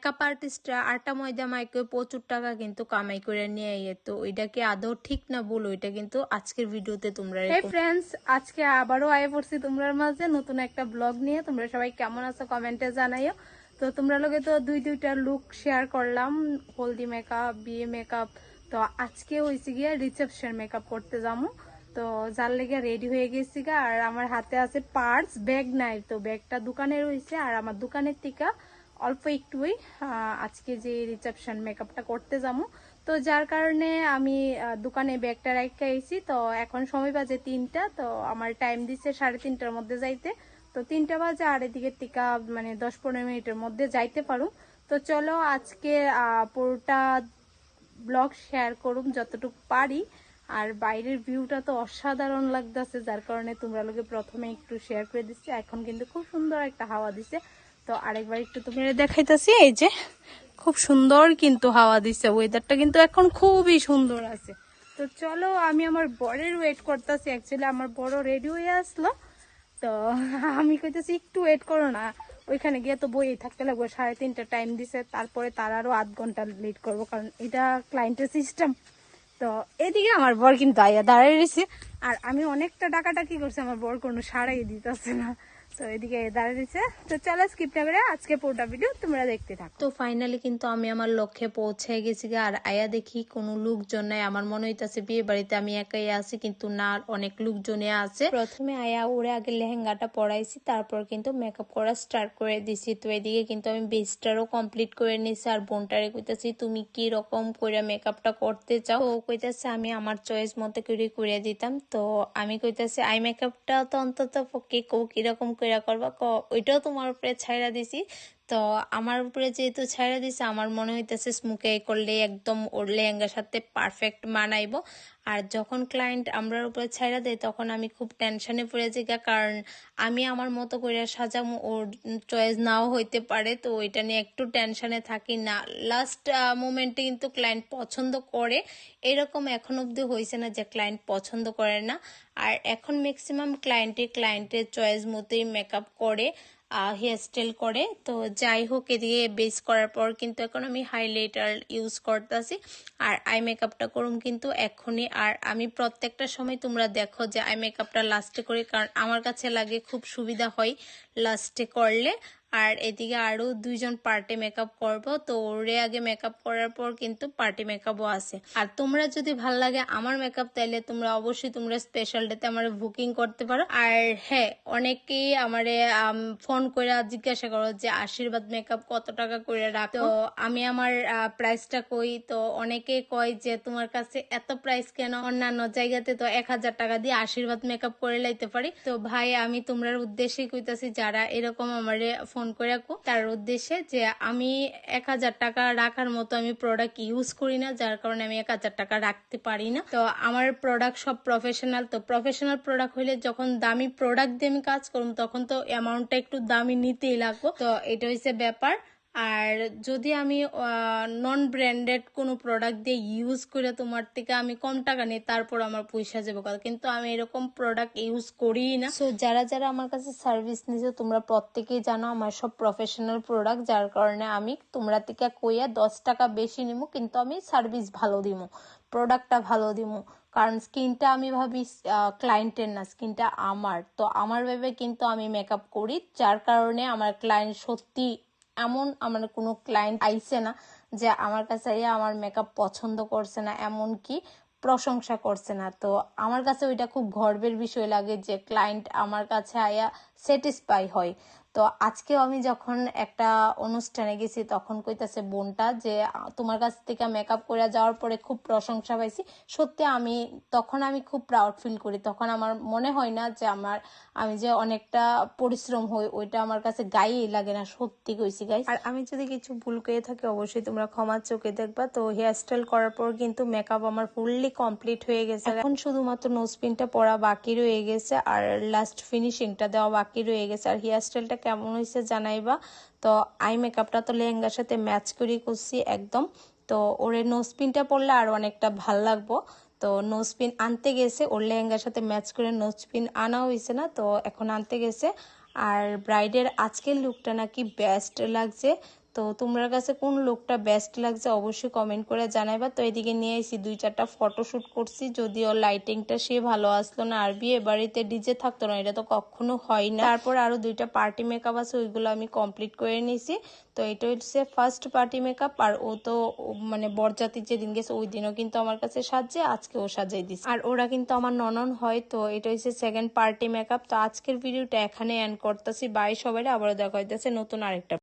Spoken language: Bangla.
মেকআপ আর্টিস্টরা আটা ময়দা মাইকে প্রচুর টাকা কিন্তু কামাই করে নিয়ে তো ওইটা কি আদৌ ঠিক না ভুল, ওইটা কিন্তু আজকের ভিডিওতে তোমরা। হে ফ্রেন্ডস, আজকে আবারও আয়ে পড়ছি তোমরার মাঝে নতুন একটা ব্লগ নিয়ে। তোমরা সবাই কেমন আছো কমেন্টে জানাইও। তো তোমরা লগে তো দুইটা লুক শেয়ার করলাম, হলদি মেকআপ, বিয়ে মেকআপ। তো আজকে হয়েছে গিয়া রিসেপশন মেকআপ করতে যাবো। তো যার লেগে রেডি হয়ে গেছি গা। আর আমার হাতে আছে পার্স, ব্যাগ নাই। তো ব্যাগটা দোকানে রয়েছে আর আমার দোকানের থেকে অল্প একটুই আজকে যে রিসেপশন মেকআপটা করতে যাবো। তো যার কারণে আমি দোকানে ব্যাগটা রেখে আইছি। তো এখন সময় বাজে 3টা। তো আমার টাইম দিচ্ছে 3:30টার মধ্যে যাইতে। তো 3টা বাজে আর এদিকে টিকা মানে 10-15 মিনিটের মধ্যে যাইতে পারো। তো চলো আজকে পুরোটা ব্লগ শেয়ার করুম যতটুকু পারি। আর বাইরের ভিউটা তো অসাধারণ লাগতেছে, যার কারণে তোমরা লোকে প্রথমে একটু শেয়ার করে দিচ্ছি। এখন কিন্তু খুব সুন্দর একটা হাওয়া দিছে। তো আরেকবার একটু তোমাদের দেখাইতেছি, এই যে খুব সুন্দর কিন্তু হাওয়া দিচ্ছে, ওয়েদারটা কিন্তু এখন খুবই সুন্দর আছে। তো চলো আমি আমার বরের ওয়েট করতেছি। অ্যাকচুয়ালি আমার বড় রেডি হয়ে আসলো। তো আমি কইতেছি একটু ওয়েট করো না, ওইখানে গিয়ে তো বই থাকতে লাগবে। 3:30 টাইম দিছে, তারপরে তার আরো আধ ঘন্টা লেট করবো, কারণ এটা ক্লায়েন্টের সিস্টেম। তো এদিকে আমার বর কিন্তু আইয়া দাঁড়াই রয়েছে। আর আমি অনেকটা ডাকাডাকি করছি, আমার বর কোনো সারাই দিতেছে না। তো এদিকে দাঁড়িয়ে দিচ্ছে। তো চলো স্কিপ না করে আজকে পুরোটা ভিডিও তোমরা দেখতে থাকো। তো ফাইনালি কিন্তু আমি আমার লক্ষ্যে পৌঁছে গেছি আর আয়া দেখি কোনো লোকজন নাই। আমার মনে হইতাছে বিয়ে বাড়িতে আমি একাই আছি, কিন্তু না, অনেক লোকজনে আছে। প্রথমে আয়া ওরে আগে লেহেঙ্গাটা পরাইছি, তারপর কিন্তু মেকআপ করা স্টার্ট করে দিছি। তো এদিকে কিন্তু আমি বেসটারও কমপ্লিট করে নিছি। আর বোনটারে কইতাছি তুমি কি রকম করে মেকআপটা করতে চাও। ও কইতাছে আমি আমার চয়েস মতো করে দিতাম। তো আমি কইতাছি আই মেকআপটা তো অন্তত পক্ষে কিরকম করে করবা, ওইটাও তোমার উপরে ছাইরা দিছি। তো আমার উপরে যেহেতু ছাইড়া দিছে, আমার মনে হইতেছে স্মুকে করলে একদম ওর লেহেঙ্গার সাথে পারফেক্ট মানাইবো। আর যখন ক্লায়েন্ট আমরার উপরে ছাইড়া দেয় তখন আমি খুব টেনশনে পড়ে যাই, কারণ আমি আমার মতো করে সাজামো, ওর চয়েস নাও হইতে পারে। তো ওইটা নিয়ে একটু টেনশনে থাকি না। লাস্ট মোমেন্টে কিন্তু ক্লায়েন্ট পছন্দ করে, এরকম এখন অব্দি হয়েছে না যে ক্লায়েন্ট পছন্দ করে না। আর এখন ম্যাক্সিমাম ক্লায়েন্টের চয়েস মতোই মেকআপ করে, হেয়ার স্টাইল করে। তো যাই হোক, এদিকে বেস করার পর কিন্তু এখন আমি হাইলাইটার ইউজ করতেছি আর আই মেকআপটা করুম কিন্তু এখনই। আর আমি প্রত্যেকটা সময় তোমরা দেখো যে আই মেকআপটা লাস্টে করি, কারণ আমার কাছে লাগে খুব সুবিধা হয় লাস্টে করলে। আর এদিকে আরো 2জন পার্টি মেকআপ করব, তো ওরে আগে মেকআপ করার পর কিন্তু পার্টি মেকআপও আছে। আর তোমরা যদি ভাল লাগে আমার মেকআপ, তাইলে তোমরা অবশ্যই তোমরা স্পেশাল ডেতে আমার বুকিং করতে পারো। আর হ্যাঁ, অনেকেই আমারে ফোন করে জিজ্ঞাসা করো যে আশীর্বাদ মেকআপ কত টাকা করে রাখো। তো আমি আমার প্রাইসটা কই, তো অনেকে কয় যে তোমার কাছে এত প্রাইস কেন, অন্যান্য জায়গাতে তো 1000 টাকা দিয়ে আশীর্বাদ মেকআপ করে লাইতে পারি। তো ভাই, আমি তোমরা উদ্দেশ্যে কইতাছি যারা এরকম আমারে ফোন করে তার উদ্দেশ্যে, যে আমি 1000 টাকা রাখার মতো আমি প্রোডাক্ট ইউজ করি না, যার কারণে আমি 1000 টাকা রাখতে পারি না। তো আমার প্রোডাক্ট সব প্রফেশনাল। তো প্রফেশনাল প্রোডাক্ট হইলে যখন দামি প্রোডাক্ট দিয়ে আমি কাজ করব, তখন তো অ্যামাউন্টটা একটু দামি নিতেই লাগবো। তো এটা হচ্ছে ব্যাপার। আর যদি আমি নন ব্র্যান্ডেড কোনো প্রোডাক্ট দিয়ে ইউজ করে তোমার থেকে আমি কম টাকা নিই, তারপর আমার পয়সা যাবো, কিন্তু আমি এরকম প্রোডাক্ট ইউজ করি না। সো যারা যারা আমার কাছে সার্ভিস নিছে তোমরা প্রত্যেকেই জানো আমার সব প্রফেশনাল প্রোডাক্ট, যার কারণে আমি তোমরা থেকে কইয়া 10 টাকা বেশি নিবো, কিন্তু আমি সার্ভিস ভালো দিব, প্রোডাক্টটা ভালো দিব। কারণ স্কিনটা আমি ভাবি ক্লায়েন্টের না, স্কিনটা আমার। তো আমার ভেবে কিন্তু আমি মেকআপ করি, যার কারণে আমার ক্লায়েন্ট সত্যি এমন আমার কোনো ক্লায়েন্ট আইছে না যে আমার কাছে আমার মেকআপ পছন্দ করছে না, এমন কি প্রশংসা করছে না। তো আমার কাছে ওইটা খুব গর্বের বিষয় লাগে যে ক্লায়েন্ট আমার কাছে আয়া স্যাটিসফাই হয়। তো আজকেও আমি যখন একটা অনুষ্ঠানে গেছি, তখন কইতাছে বোনটা যে তোমার কাছ থেকে মেকআপ করে যাওয়ার পরে খুব প্রশংসা পাইছি। সত্যি তখন আমি খুব প্রাউড ফিল করি। তখন আমার মনে হয় না যে আমি যে অনেকটা পরিশ্রম হই, ওইটা আমার কাছে গায়েই লাগে না। সত্যি কইছি গাইস। আর আমি যদি কিছু ভুল করে থাকি অবশ্যই তোমরা ক্ষমার চোখে দেখবা। তো হেয়ার স্টাইল করার পর কিন্তু মেকআপ আমার ফুললি কমপ্লিট হয়ে গেছে। এখন শুধুমাত্র নোজপিনটা পরা বাকি রয়ে গেছে আর লাস্ট ফিনিশিংটা দেওয়া বাকি রয়ে গেছে। আর হেয়ার স্টাইলটা কেমন হয়েছে জানাইবা। তো আই মেকআপটা তো লেহেঙ্গার সাথে ম্যাচ করে করছি একদম। তো ওরে নোজপিনটা পরলে আর অনেকটা ভাল লাগবো। তো নোজপিন আনতে গেছে, ওর লেহেঙ্গার সাথে ম্যাচ করে নোজপিন আনা হয়েছে না, তো এখন আনতে গেছে। আর ব্রাইডের আজকের লুকটা নাকি বেস্ট লাগছে। তো তোমার কাছে কোন লুকটা বেস্ট লাগছে অবশ্যই কমেন্ট করে জানাইবা। তো এদিকে নিয়ে এসেছি 2-4টা ফটোশুট করছি, যদিও লাইটিংটা সে ভালো আসলো না, আর বিয়ে বাড়িতে ডিজে থাকতো না, এটা তো কখনো হয় না। তারপর আরো 2টা পার্টি মেকআপ আছে, ওইগুলো আমি কমপ্লিট করে নিয়েছি। তো এটা হচ্ছে ফার্স্ট পার্টি মেকআপ, আর ও তো মানে বরযাত্রী যেদিন গেছে ওই দিনও কিন্তু আমার কাছে সাজে, আজকেও সাজাই দিচ্ছে, আর ওরা কিন্তু আমার ননন হয়। তো এটা হচ্ছে সেকেন্ড পার্টি মেকআপ। তো আজকের ভিডিওটা এখানে এন্ড করতেছি, বাই সবাই, আবারও দেখা হইতেছে নতুন আরেকটা